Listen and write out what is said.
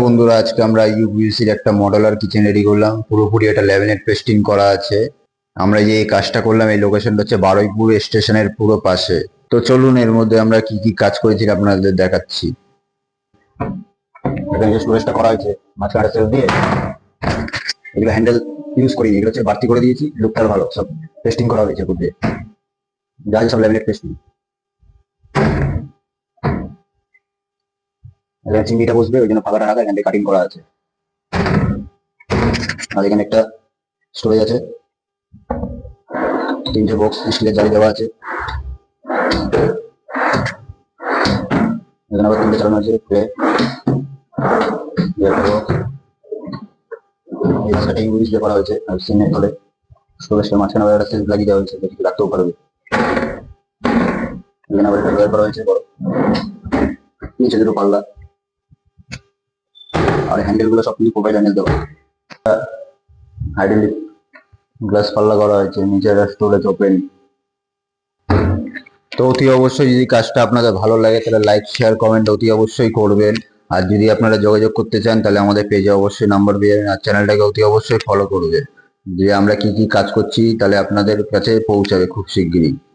বন্ধুরা, আজকে আমরা ইউপিএসসির একটা মডেলার কিচেন রেডি করলাম। পুরোপুরি এটা ল্যামিনেট পেস্টিং করা আছে। আমরা যে এই কাজটা করলাম, এই লোকেশনটা হচ্ছে বারুইপুর স্টেশনের পুরো পাশে। তো চলুন এর মধ্যে আমরা কি কি কাজ করেছি আপনাদের দেখাচ্ছি। এখানে যে স্টোরেজটা করা হয়েছে মাঝখানে সেল দিয়ে, এগুলো হ্যান্ডেল ইউজ করিনি, এগুলো হচ্ছে বাড়তি করে দিয়েছি, লুকটা ভালো। সব পেস্টিং করা হয়েছে উপর দিয়ে, যা সব ল্যামিনেট পেস্টিং। এখানে চিংড়িটা বসবে, ওই জন্য ফাঁকাটা রাখা, এখানে কাটিং করা আছে। আর এখানে একটা স্টোরেজ আছে, তিনটে বক্স স্টিলের জালি দেওয়া আছে। এখানে আবার তিনটে চালানো আছে প্লে সেটিং ডিসপ্লে করা হয়েছে। আর সিনের তলে স্টোরেজটা মাঝখানে আবার একটা সেলফ লাগিয়ে দেওয়া হয়েছে, যেটি রাখতেও পারবে। এখানে আবার একটা ড্রয়ার করা হয়েছে বড়, নিচে দুটো পাল্লা। আর হ্যান্ডেল গুলো সবকিছু প্রোভাইড হ্যান্ডেল দেওয়া। হাইড্রোলিক গ্লাস পাল্লা করা হয়েছে, নিচে স্টোরেজ ওপেন। তো অতি অবশ্যই যদি কাজটা আপনাদের ভালো লাগে তাহলে লাইক শেয়ার কমেন্ট অতি অবশ্যই করবেন। আর যদি আপনারা যোগাযোগ করতে চান তাহলে আমাদের পেজে অবশ্যই নাম্বার পেয়ে যাবেন। আর চ্যানেলটাকে অতি অবশ্যই ফলো করবেন, যে আমরা কি কি কাজ করছি তাহলে আপনাদের কাছে পৌঁছাবে খুব শিগগিরই।